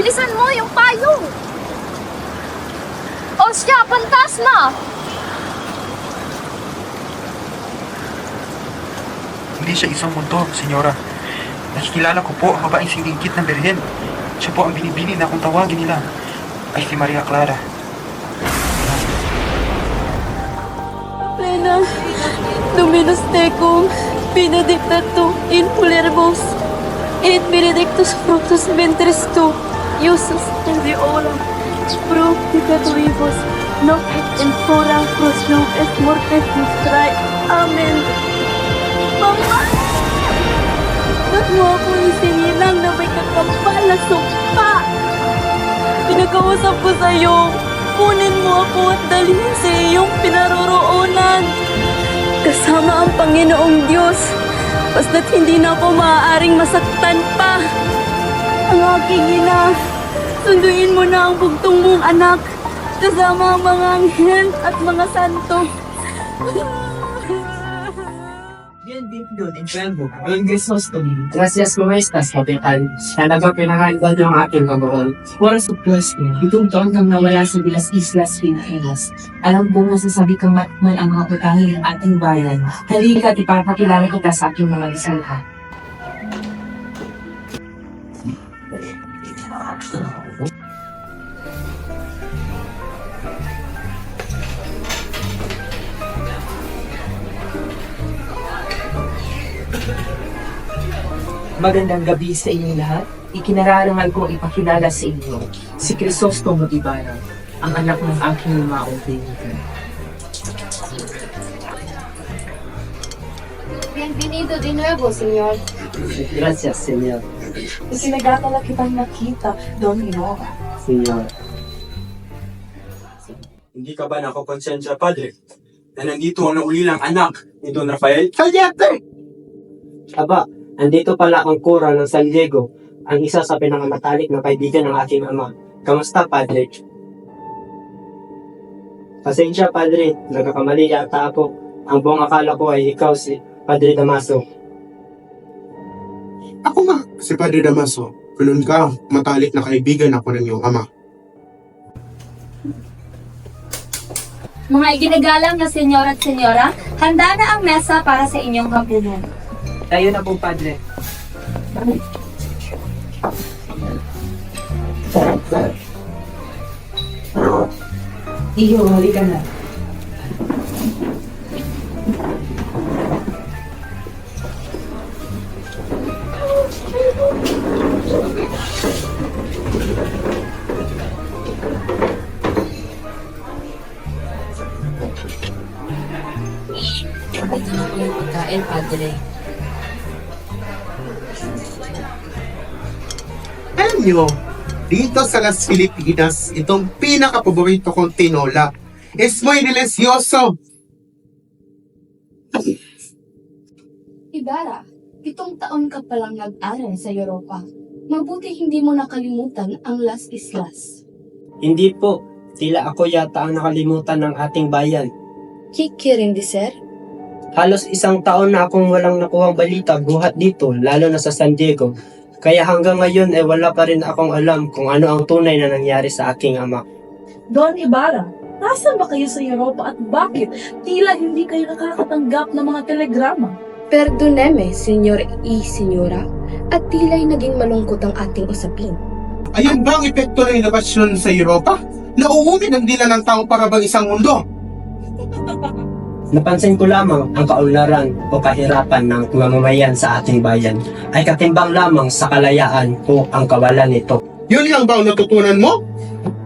Bilisan mo yung payong! Osya, fantasma! Hindi siya isang multo, senyora. Nakikilala ko po ang babaeng singgit ng Birhen. Siya po ang binibini na kung tawagin nila ay si Maria Clara. Plena, Dominus tecum, benedicta tu in mulieribus, et benedictus fructus ventris tu, Iesus in viola, pro peccatoribus, noc et in hora pros nobis mortis nostrae. Amen. Mama! Ba't mo ako isinilang na may kakapal na sumpa? Pinag-uusap ko sa'yo. Kunin mo ako at dalhin sa iyong pinaroroonan. Kasama ang Panginoong Diyos. Basta't hindi na ako maaaring masaktan pa. Ang aking ina, sunduin mo na ang bugtong mong anak. Kasama ang mga anghel at mga santo. Bienvenido en nuevo al Crisóstomo. Gracias por estas kapitan. Talaga pinakaiba ng aking kabuhan. Por supuesto, itong taon kang nawala sa Las Islas Pilipinas. Alam kong masasabi kang matman ang mga putangin ng ating bayan. Halika at ipapakilala kita sa aking mga lisanha. Magandang gabi sa inyong lahat. Ikinararangal ko ipakilala sa inyo si Crisostomo Ibarra, ang anak ng aking lumaong kaibigan. Bienvenido de nuevo, señor. Gracias, Senyor. Isinagdadala kitang nakita, Don Innova. Senyor. Hindi ka ba nakakonsensya, Padre, na nandito ang naulilang anak ni Don Rafael? Sayete! Aba, andito pala ang kura ng San Diego, ang isa sa pinakamatalik na kaibigan ng aking ama. Kamusta, Padre? Pasensya, Padre. Nagkakamali yata ako. Ang buong akala ko ay ikaw si Padre Damaso. Ako nga, si Padre Damaso. Ganun ka, matalik na kaibigan ako ng iyong ama. Mga iginagalang na senyor at senyora, handa na ang mesa para sa inyong hapunan. Tayo na po, Padre. Iyo, halika na. Ito na po yung pagkain, Padre. Alam nyo, dito sa Las Filipinas, itong pinaka-paborito kong tinola is muy delicioso. Ibarra, 7 taon ka palang nag-aral sa Europa. Mabuti hindi mo nakalimutan ang Las Islas. Hindi po. Tila ako yata ang nakalimutan ng ating bayan. Kikirin di, sir? Halos 1 taon na akong walang nakuhang balita buhat dito, lalo na sa San Diego. Kaya hanggang ngayon wala pa rin akong alam kung ano ang tunay na nangyari sa aking ama. Don Ibarra, nasaan ba kayo sa Europa at bakit tila hindi kayo nakakatanggap ng mga telegrama? Perdoneme, Senyor y Senyora, at tila'y naging malungkot ang ating usapin. Ayan ba ang epekto ng inobasyon sa Europa? Nauuwi ng dila ng tao para bang isang mundo? Napansin ko lamang ang kaunlaran o kahirapan ng mamamayan sa ating bayan ay katimbang lamang sa kalayaan o ang kawalan nito. Yun lang ba ang natutunan mo?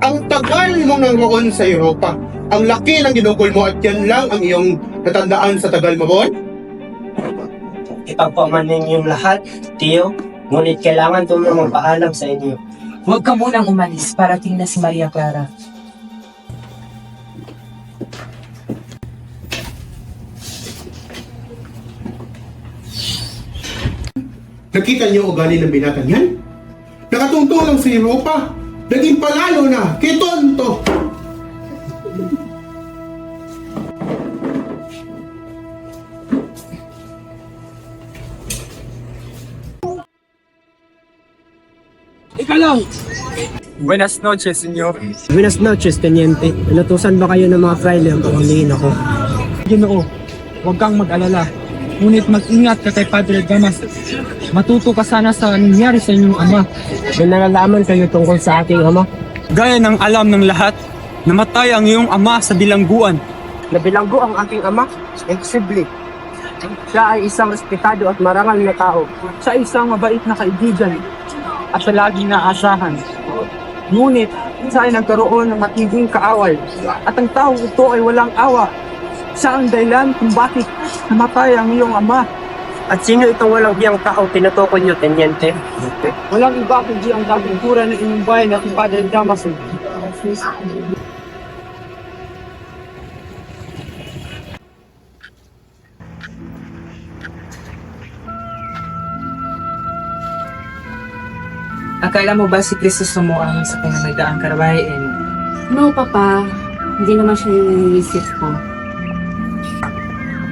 Ang tagal mong nanroon sa Europa. Ang laki ng ginugol mo at yan lang ang iyong natandaan sa tagal mo roon? Ipagpaman ninyong lahat, Tio, ngunit kailangan tumulong magpaalam sa inyo. Huwag ka munang umalis, parating na si Maria Clara. Nakita niyo ugali ng binatang yan? Nakatungtong lang sa Europa. Naging palalo na, kitonto. Teka lang! Buenas noches, senyor. Buenas noches, Teniente. Inutusan ba kayo ng mga fraile ang panghulihin ako? Ginoo, huwag kang mag-alala. Ngunit mag-ingat ka kay Padre Damas. Matuto ka sana sa nangyari sa inyong ama. May nalalaman kayo tungkol sa aking ama? Gaya ng alam ng lahat, namatay ang iyong ama sa bilangguan. Nabilanggo ang aking ama? Imposible. Siya ay isang respetado at marangal na tao. Siya ay isang mabait na kaibigan at sa laging naasahan. Ngunit, siya ay nagkaroon ng matinding kaaway at ang taong ito ay walang awa. Siya ang dahilan kung bakit namatay ang iyong ama. At sino itong walang biyang tao tinutukoy niyo, Teniente? Walang iba kundi ang dagungkura ng inyong bayan at si Padre Damas. Akala mo ba si Cristo sumuang sa pinamagdaang karabayan? No, Papa. Hindi naman siya yung iniisip ko.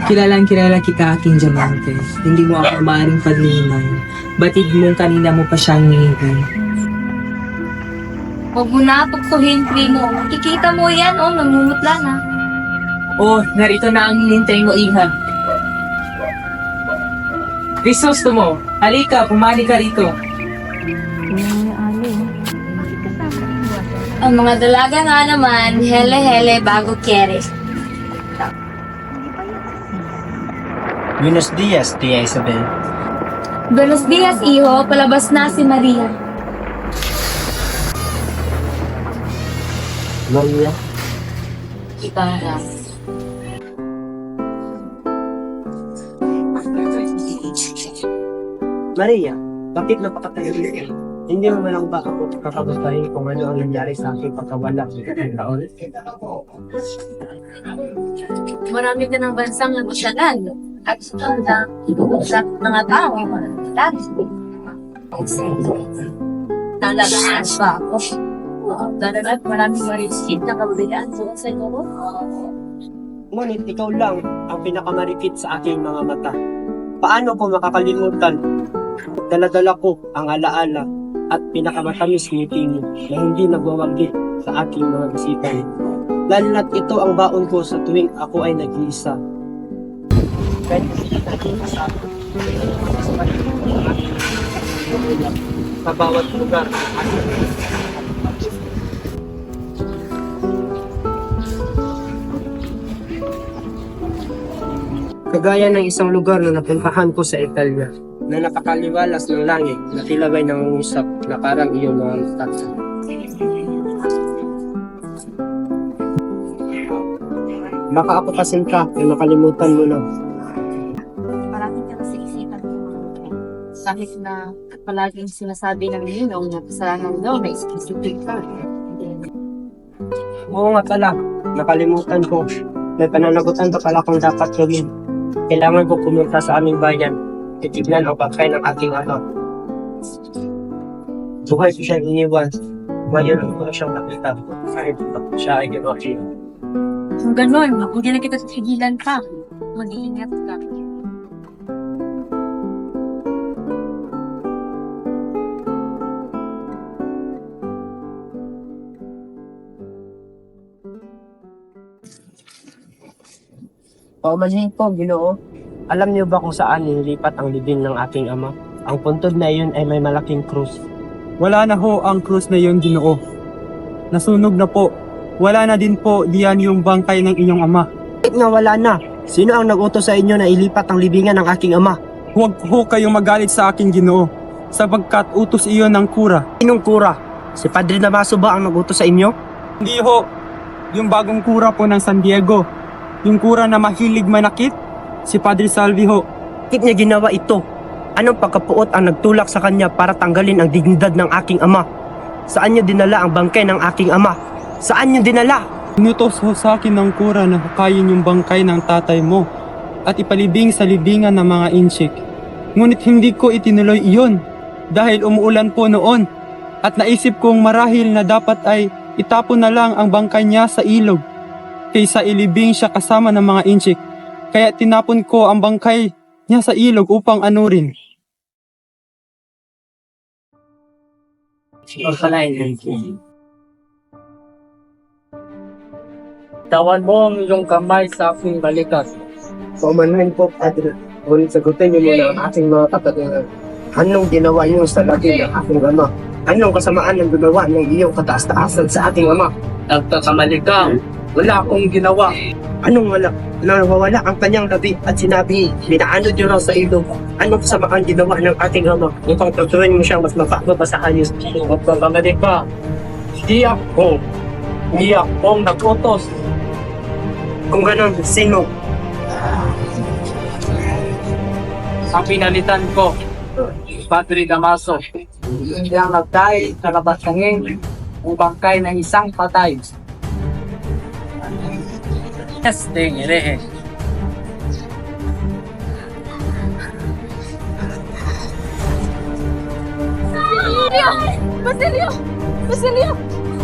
Kilalang kilala kita, aking diamante. Hindi mo ako maaaring pagliman. Batid mong kanina mo pa siyang hinihintay. Huwag mo na tuksuhin, Primo. Makikita mo yan, namumutla na. Oh, narito na ang hinintay mo, Iha. Crisostomo, halika, pumali ka rito. Ang mga dalaga nga naman, hele-hele bago kere. Buenos dias, Tia Isabel. Buenos dias, iho. Palabas na si Maria. Maria? Ibarra. Maria, bakit napakatayo rin? Hindi mo lang ba ako kakabasahin kung ano ang nangyari sa aking pagkawala ng taon? Marami ka ng bansang nagusyanan. At sa mga tao, dati. Nalagaan pa ako. Daragat maraming mariskit na kababayaan sa inyo ko. Ngunit ikaw lang ang pinakamarikit sa aking mga mata. Paano ko makakalimutan? Daladala ko ang alaala at pinakamatamis ngiti mo na hindi nagwawagi sa aking mga bisita. Lalo na't ito ang baon ko sa tuwing ako ay nag-iisa. Kahit sa bawat lugar. Kagaya ng isang lugar na napuntahan ko sa Italia, na napakaliwalas ng langit na tila ba'y nangungusap na parang iyong mga mata. Baka ako kasing ka na nakalimutan mo na. Marami ka kasi isipan ko. Kahit na palaging sinasabi ng ninong na kasalanan daw na specific ka. Oo nga pala, nakalimutan ko. May pananagutan pa pala kung dapat gawin. Kailangan ko pumunta sa aming bayan. Titignan ang pagkain ng aking anak. Buhay ko siyang iniwan. Ngayon ko siyang nakita. Kahit siya ay gano'n siya. Kung gano'n, hindi na kita titigilan pa. Mag-iingat ka. Paumanhin po, Ginoo. Alam niyo ba kung saan nilipat ang libing ng aking ama? Ang puntod na iyon ay may malaking krus. Wala na ho ang krus na yon, Ginoo. Nasunog na po. Wala na din po diyan yung bangkay ng inyong ama. Kahit nga wala na, sino ang nag-utos sa inyo na ilipat ang libingan ng aking ama? Huwag ho kayong magalit sa aking Ginoo, sapagkat utos iyon ng kura. Sinong kura? Si Padre Damaso ba ang nag-utos sa inyo? Hindi ho, yung bagong kura po ng San Diego. Yung kura na mahilig manakit, si Padre Salvi ho. Bakit niya ginawa ito? Anong pagkapuot ang nagtulak sa kanya para tanggalin ang dignidad ng aking ama? Saan niyo dinala ang bangkay ng aking ama? Saan niyo dinala? Inutos ho sa akin ng kura na hukayin yung bangkay ng tatay mo at ipalibing sa libingan ng mga inchik. Ngunit hindi ko itinuloy iyon dahil umuulan po noon at naisip kong marahil na dapat ay itapon na lang ang bangkay niya sa ilog kaysa ilibing siya kasama ng mga inchik. Kaya tinapon ko ang bangkay niya sa ilog upang anurin. Pagpalain po. Tawan mo ang iyong kamay sa aking balikat. Paumanhin po, Padre. Ngunit sagutin niyo muna ang aking mga katanungan. Anong ginawa niyo sa lagi ng aking ama? Anong kasamaan ang ginawa ng iyong kataas-taasan sa ating ama? Nagkakamali ka. Wala akong ginawa. Anong wala? Nawawala ang kanyang labi at sinabi, pinaanod niyo raw sa ilog. Anong kasamaan ginawa ng ating ama? Upang pagtuloy mo siyang mas mapakbaba sa kanyang sa Nagkakamali ka. Hindi akong nag-utos. Kung ganon, sino? Ang pinalitan ko, Padre Damaso. Hindi ang nagdahil sa labasangin ang bangkay ng isang patay. Ding ire. Basilio! Basilio!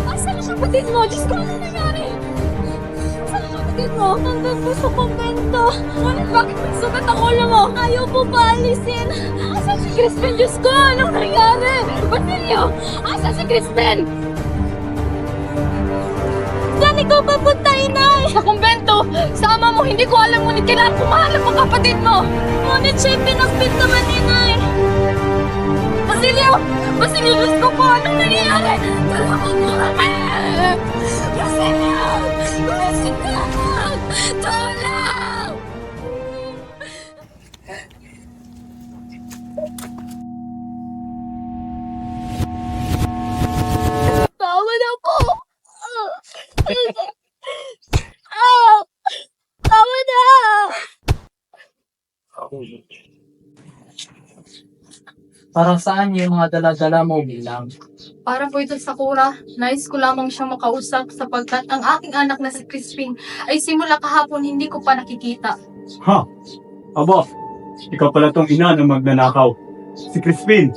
Asan ang kapatid mo? Diyos ko, ano nangyari? Asan ang kapatid mo? Nandun po sa kumbento. Ngunit bakit nagsugat ang ulo mo? Ayaw po paalisin. Asan si Crispin? Diyos ko, anong nangyari? Basilio! Asan si Crispin? Saan ikaw papunta, inay? Sa kumbento! Sama mo, hindi ko alam, ngunit kailangan kumahalap ang kapatid mo. Ngunit siya'y pinakbit naman, inay. Basilio! Basilio, Diyos ko po! Anong nangyayari? Tulungan mo kami! Basilio! Basilio! Tulong! Tawa na po! Tawa na! Para saan yung mga dala-dala mo bilang? Para po ito sa Sakura. Nais ko lamang siyang makausap sapagkat ang aking anak na si Crispin ay simula kahapon hindi ko pa nakikita. Ha? Aba, ikaw pala tong ina ng magnanakaw. Si Crispin,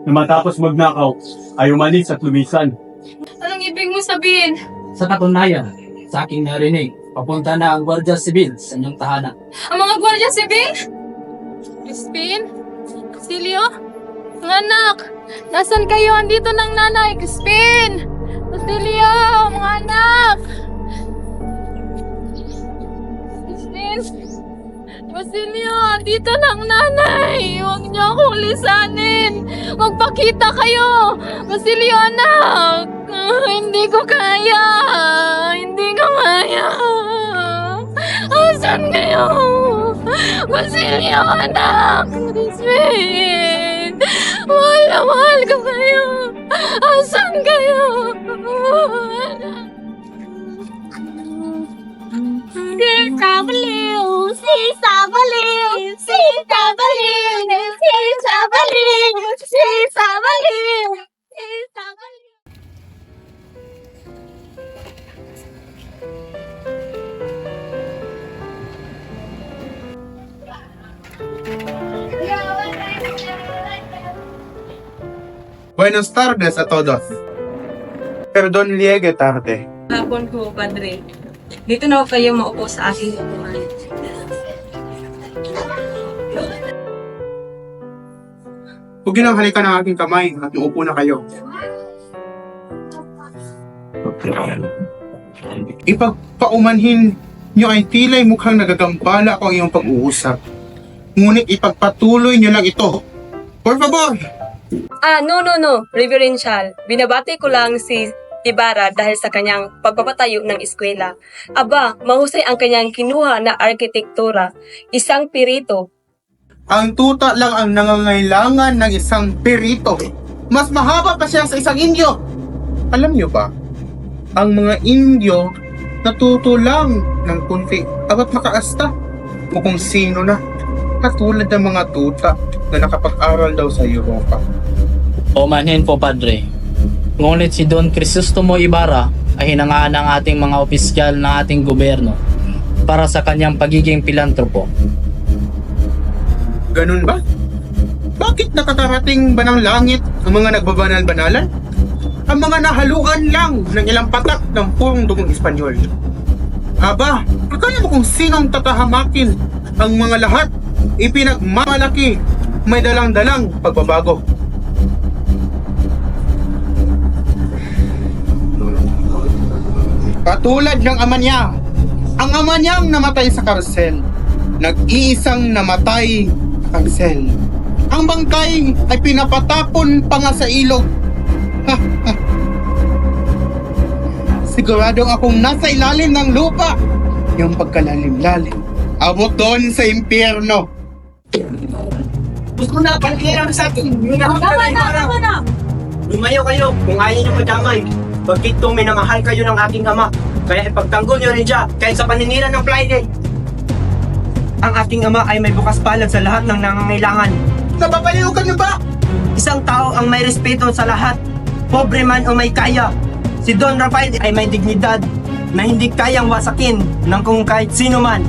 na matapos magnakaw, ay umalis at lumisan. Anong ibig mo sabihin? Sa katunayan, sa aking narinig, papunta na ang Guardia Civil sa inyong tahanan. Ang mga gwardiya sibil? Crispin? Basilio? Mga anak! Nasaan kayo? Andito ng nanay! Crispin! Basilio! Mga anak! Crispin? Basilio! Andito ng nanay! Huwag niyo akong lisanin! Magpakita kayo! Basilio, anak! Hindi ko kaya! Hindi ko kaya! Asan kayo? Basilio, anak! Crispin! Mahal na mahal ko kayo! Asan kayo? Sita Baliw! Sita Baliw! Sita Baliw! Sita Baliw! Sita Baliw! Sita Baliw! Buenos tardes a todos. Perdón llegue tarde. Hapon po, Padre. Dito na kayo maupo sa aking upuan. Huwag nang halikan ng aking kamay at uupo na kayo. Ipagpaumanhin nyo ay tila'y mukhang nagagambala ako ang iyong pag-uusap. Ngunit ipagpatuloy nyo lang ito. Por favor! No. Reverential. Binabati ko lang si Ibarra dahil sa kanyang pagpapatayo ng eskwela. Aba, mahusay ang kanyang kinuha na arkitektura. Isang pirito. Ang tuta lang ang nangangailangan ng isang perito. Mas mahaba pa siya sa isang Indio. Alam nyo ba, ang mga Indio natuto lang ng kunti abat makaasta o kung sino na, katulad ng mga tuta na nakapag-aral daw sa Europa. Paumanhin po, Padre. Ngunit si Don Crisostomo Ibarra ay hinangaan ng ating mga opisyal ng ating gobyerno para sa kanyang pagiging pilantropo. Ganun ba? Bakit nakakarating ba ng langit ang mga nagbabanal-banalan? Ang mga nahaluan lang ng ilang patak ng purong dugong Espanyol. Aba, akala mo kung sinong tatahamakin ang mga lahat ipinagmamalaki may dalang-dalang pagbabago. Katulad ng ama niya. Ang ama niyang namatay sa karsel. Nag-iisang namatay sa karsel. Ang bangkay ay pinapatapon pa nga sa ilog. Siguradong akong nasa ilalim ng lupa. Yung pagkalalim-lalim. Abot doon sa impyerno. Gusto na, pagkirang sa akin. Tama na! Lumayo kayo kung ayaw niyo madamay. Pagkito minamahal kayo ng aking ama. Kaya ipagtanggol niyo rin siya kahit sa paninira ng Friday. Ang aking ama ay may bukas palad sa lahat ng nangangailangan. Napapaliukan niyo ba? Isang tao ang may respeto sa lahat, pobre man o may kaya. Si Don Rafael ay may dignidad na hindi kayang wasakin ng kung kahit sino man.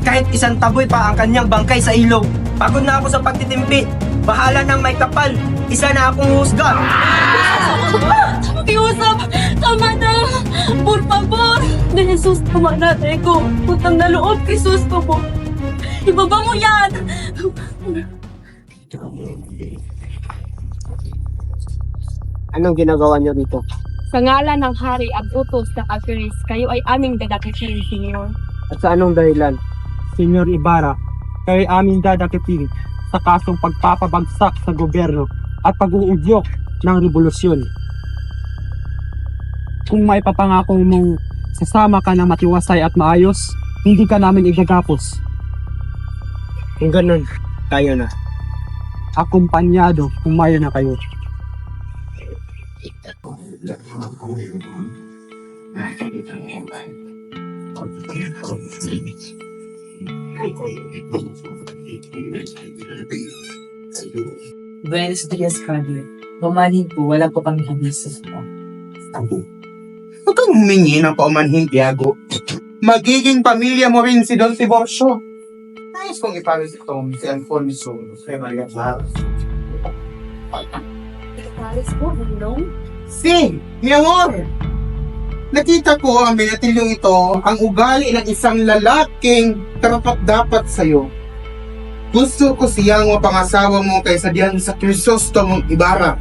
Kahit isang taboy pa ang kanyang bangkay sa ilog. Pagod na ako sa pagtitimpi. Bahala ng may kapal. Isa na akong husga. Pakiusap! Tama na! Por favor! Na Jesus, tama na, Teko. Putang na loob, Jesus po. Ibaba mo yan! Anong ginagawa niyo dito? Sa ngalan ng Hari at utos na Alferes, kayo ay aming dadakitin, Senyor. At sa anong dahilan? Senyor Ibarra, kayo aming dadakitin sa kasong pagpapabagsak sa gobyerno at pag-uudyok ng revolusyon. Kung may papangako mong sasama ka ng matiwasay at maayos, hindi ka namin igagapos. Kung ganun, tayo na. Akumpanyado, pumayo na kayo. Buenos dias, Padre. Bumanin po, wala po kami habis. Huwag kang humingi ng paumanhin, Tiago. Magiging pamilya mo rin si Don Tiborcio. Nais kong iparis itong si Alfonso kay Maria Clara. Paris po, hello? Si, mi amor! Nakita ko ang binatilyong ito ang ugali ng isang lalaking karapat-dapat sa'yo. Gusto ko siyang mapangasawa mo kaysa diyan sa Crisostomong Ibarra.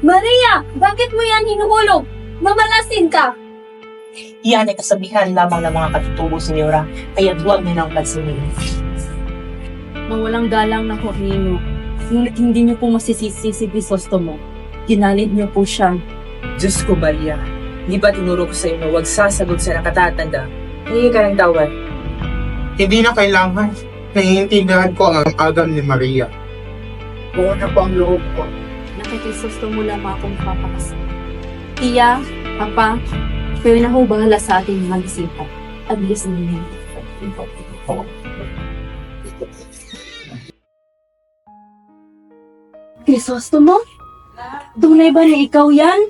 Maria! Bakit mo yan hinuhulog? Mamalasin ka! Iyan ay kasabihan lamang ng mga katutubo, Senyora. Kaya huwag niyo nang pansinin. Mawalang galang na Cornino. Ngunit hindi niyo po masisisi si Grisostomo. Ginalit niyo po siya. Diyos ko, Maria. Di ba tinuro ko sa'yo na huwag sasagot sa nakatatanda? Hingi ka ng tawad. Hindi na kailangan. Naiintindihan ko ang agam ni Maria. Buo na po ang loob ko. Nakikisostomo lamang akong papakasal. Tiya, Papa, kayo na ho bahala sa ating mga bisita. Adlis ninyo. Grisostomo? Tunay ba na ikaw yan?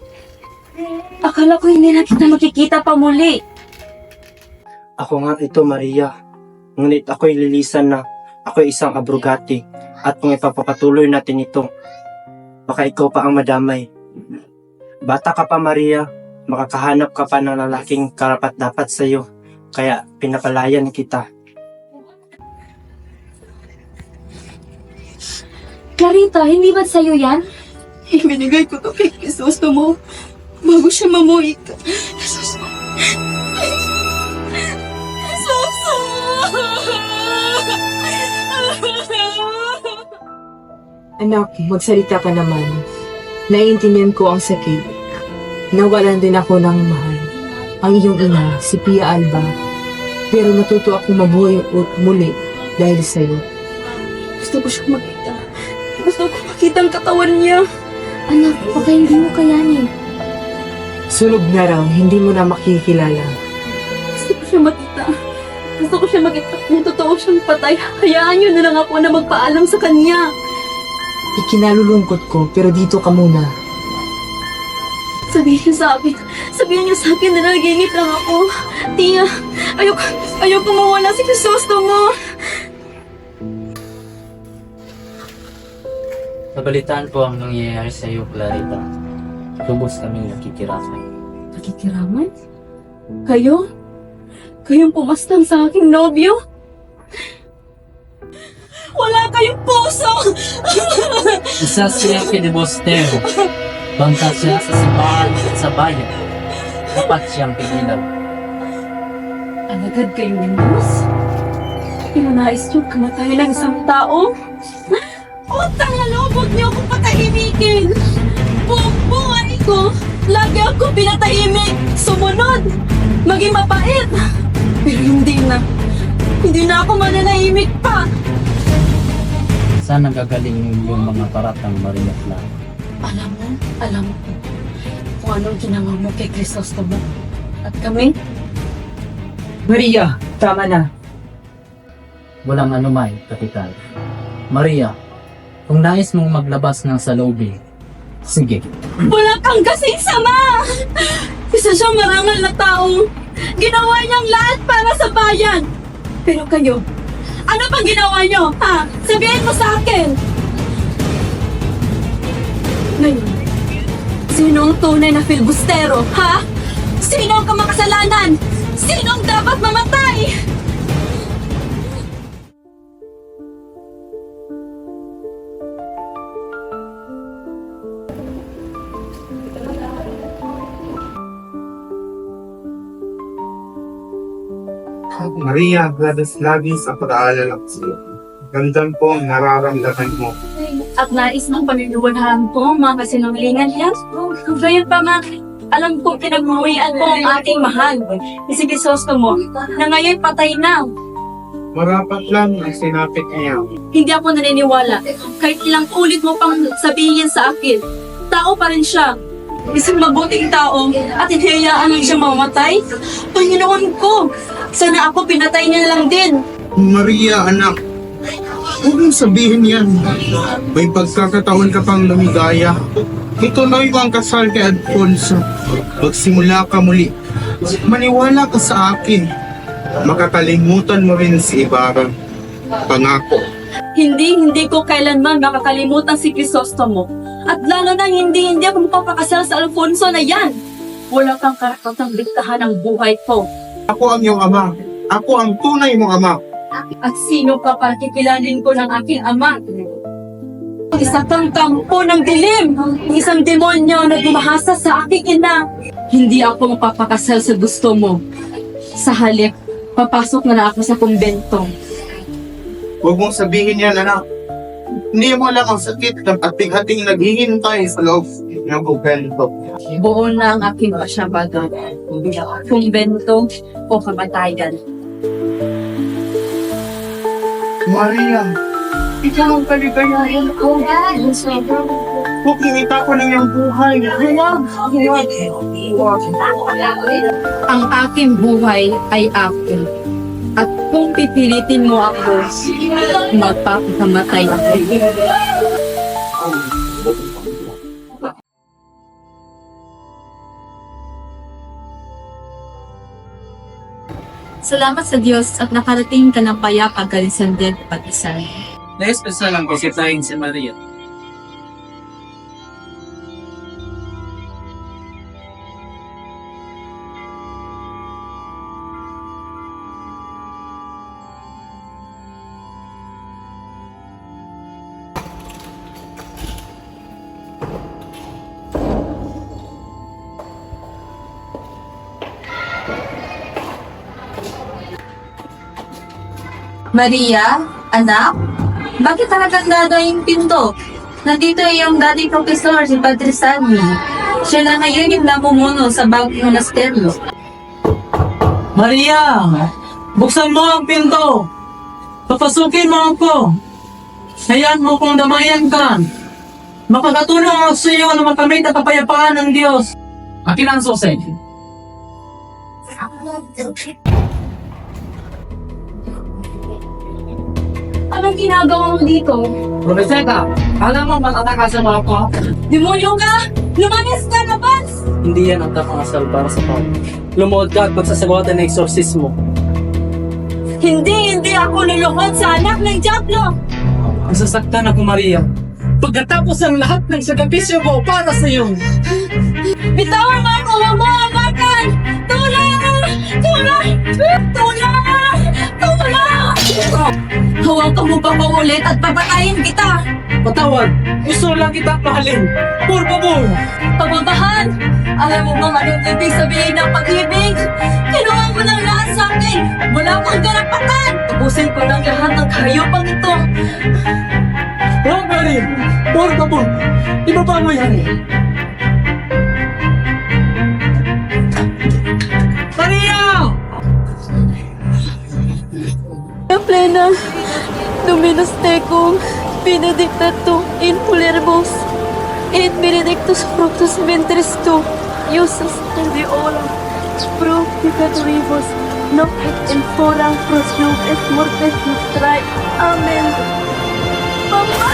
Akala ko hindi na kita makikita pa muli. Ako nga ito, Maria. Ngunit ako'y lilisan na ako'y isang abrogati. At kung ipapapatuloy natin ito, baka ikaw pa ang madamay. Bata ka pa, Maria. Makakahanap ka pa ng lalaking karapat-dapat sa'yo. Kaya pinapalayan kita. Clarita, hindi ba sa'yo yan? Ibinigay ko to kay Grisostomo bago siya mamuhi ka. Anak, magsalita ka naman. Naiintindihan ko ang sakit. Nawalan din ako ng mahal. Ang iyong ina, si Pia Alba. Pero natuto akong mabuhay muli dahil sa'yo. Gusto ko siyang makita. Gusto ko makita ang katawan niya. Anak, baka hindi mo kayanin. Sunog na raw, hindi mo na makikilala. Gusto ko siya makita. Gusto ko siya makita kung totoo siyang patay. Hayaan niyo na lang ako na magpaalam sa kanya. Ikinalulungkot ko, pero dito ka muna. Sabihin niyo sa akin na naginip lang ako. Tia, ayoko mawala si Grisostomo. Nabalitaan po ang nangyayari sa iyo, Clarita. Lubos kaming nakikiraman. Nakikiraman? Kayo? Kayong pumastan sa aking nobyo? Wala kayong puso! Isa siya kinibostero. Bangka siya sa simbahan at sa bayan. dapat siyang pigilan. Alagad kayo ng Diyos? Pinanais niyo kamatayan ng isang tao? Utang na loob niyo akong patahimikin! Buong buhay ko, lagi ako pinatahimik, sumunod, maging mapait. Pero hindi na ako mananahimik pa. Saan nagagaling yung mga paratang Maria Clara? Alam mo kung anong ginawa mo kay Crisostomo. At kami, Maria, tama na. Walang anumay, Kapitan. Maria, kung nais mong maglabas ng salubing, sige. wala kang kasing sama! Isa siyang marangal na taong ginawa niyang lahat para sa bayan. Pero kayo, ano bang ginawa niyo? Ha? Sabihin mo sa akin! Ngayon, sino ang tunay na filibustero? Ha? Sino ang kamakasalanan? Sino ang dapat mamatay? Maria, lagi sa pag-aalala ko sa iyo. Gandan po ang nararamdaman mo. At nais mong paniniwalahan po ang mga kasinungalingan niya. Kung gayon pa man, alam ko pinagmuwian po ang ating mahal. Si Crisostomo, na ngayon patay na. Marapat lang ang sinapit niya. Hindi ako naniniwala. Kahit ilang ulit mo pang sabihin sa akin, tao pa rin siya. Isang mabuting tao at hinayaan lang siya mamatay. Panginoon ko, sana ako pinatay niya lang din. Maria, anak. Huwag mong sabihin yan. May pagkakataon ka pang lumigaya. Ituloy mo ang kasal kay Alfonso. Magsimula ka muli. Maniwala ka sa akin. Makakalimutan mo rin si Ibarra. Pangako. Hindi ko kailanman makakalimutan si Crisostomo. At lalo na hindi ako mapapakasal sa Alfonso na yan. Wala kang karapatang diktahan ang buhay ko. Ako ang iyong ama. Ako ang tunay mong ama. At sino pa para kikilanin ko ng aking ama? Isa kang kampo ng dilim. Isang demonyo na gumahasa sa aking ina. Hindi ako mapapakasal sa gusto mo. Sa halip, papasok na ako sa kumbento. Huwag mong sabihin yan, anak. Hindi mo lang ang sakit ng ating-ating naghihintay sa loob ng kumbento. Buo na ang aking pasyabado. Kumbento o kamatayan. Maria, ikaw ang kaligayahan ko. Huwag inita ko ng iyong buhay. Huwag. Ang aking buhay ay akin. At kung pipilitin mo ako, magpapakamatay ako. Salamat sa Diyos at nakarating ka ng payapa galing sa dead pag-isay. Na-espesal lang bisitahin si Maria. Maria, anak, bakit talagang dado yung pinto? Nandito yung dating profesor, si Padre Sammy. Siya na ngayon yung namumuno sa bagong monasteryo. Maria, buksan mo ang pinto. Papasukin mo ako. Hayaan mo kung damayan ka. Makakatulong ako sa iyo na makamit ang kapayapaan ng Diyos. Akin ang susi. Anong ginagawa mo dito? Profeseta, alam mo matatakasan mo ako? Demonyo ka! Lumanis ka na, Pans! Hindi yan ang tamang asal para sa tao. Lumuhod ka at magsasagutan ng eksorsismo. Hindi ako luluhod sa anak ng Diablo! Masasaktan ako, Maria. Pagkatapos ang lahat ng sakripisyo ko para sa iyo. Bitawan mo ako! Huwag mo hawakan! Tulong! Tulong! Tulong! Tulong! Hawakan mo pa ko ulit at papatayin kita! Patawad! Gusto lang kitang mahalin! Por favor! Pagmamahal! Alam mo bang anong ibig sabihin ng pag-ibig? Kinuha mo ng lahat sa akin! Wala kang karapatan! Tapusin ko ng lahat ng hayopang ito! Huwag na rin! Por favor! Ibaba mo yan! Maria! Plena, Dominus tecum, benedicta in mulieribus, et benedictus fructus ventris tu, Iesus in deolam, pro peccatoribus, nunc et in hora pros nobis mortis nostrae. Amen. Mama!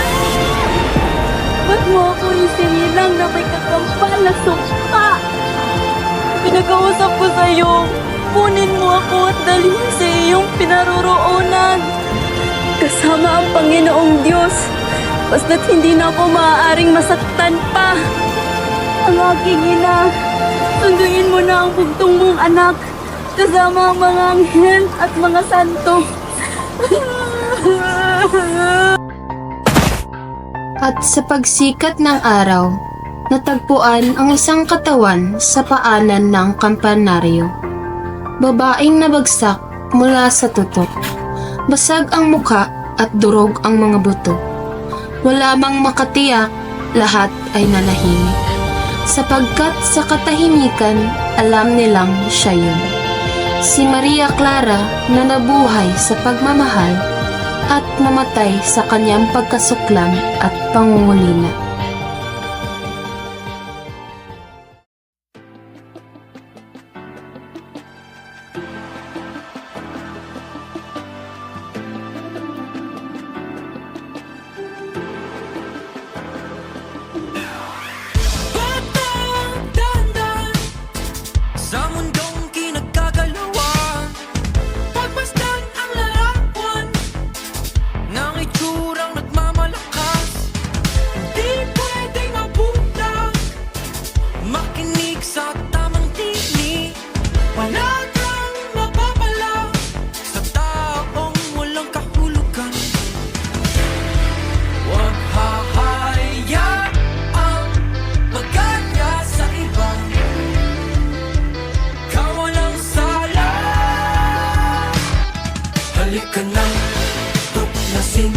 Ba't mo ako isinilang na may kakampal na sumpa? Pinag-uusap ko sa'yo. Kunin mo ako at dalhin sa iyong pinaroroonan. Kasama ang Panginoong Diyos. Basta't hindi na ako maaaring masaktan pa. Ang aking ina, sunduin mo na ang bugtong mong anak. Kasama ang mga anghel at mga santo. At sa pagsikat ng araw, natagpuan ang isang katawan sa paanan ng kampanaryo. Babaeng nabagsak mula sa tutok. Basag ang muka at durog ang mga buto. Wala mang makatiyak, lahat ay nanahimik. Sapagkat sa katahimikan, alam nilang siya yun. Si Maria Clara na nabuhay sa pagmamahal at namatay sa kanyang pagkasuklam at pangungulila. Sa mundong kinagkagalawan, pagmasdan ang larawan ng itsurang nagmamalakas. Di pwedeng mabulag, makinig sa tamang tinig. Wala kang mapapala sa taong walang kahulugan. Huwag hahayaang magkanya sa iba. Halika na, tuklasin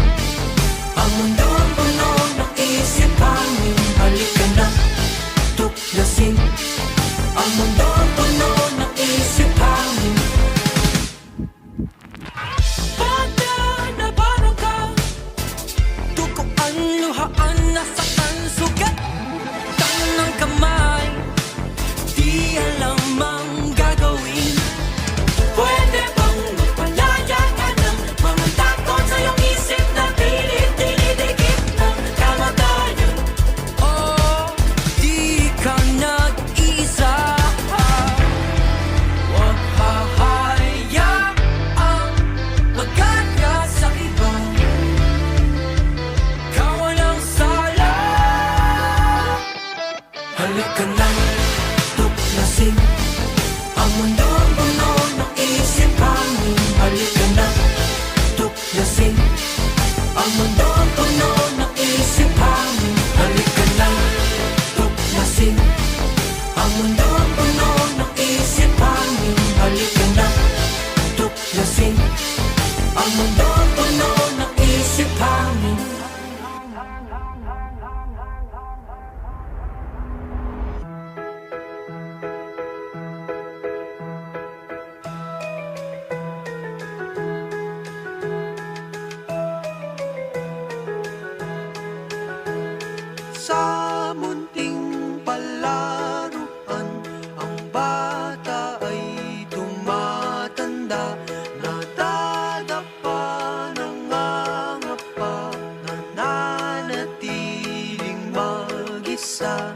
ang mundong puno ng isipanin. Halika na, tuklasin ang mundong puno ng isipanin. Pagka nabarang ka, tukuan, luhaan, nasaktan, sugat, tangan ng kamay, di alam ang gagawin. Pwede bang magpalaya ka ng mga takot sa iyong isip na dinidikit ng kamatayan? Oh, di ka nag-iisa. Huwag hahayaang magkanya sa iba. Kawalang sala. Halika na, tuklasin ang mundong puno ng isipanin. Halika na, tuklasin ang mundong puno ng isipanin. Halika na, tuklasin ang mundong puno ng isipanin. Halika na, tuklasin ang mundong puno ng isipanin. Sa munting palaruan, ang bata ay tumatanda. Nadadapa, nangangapa, nananatiling mag-isa.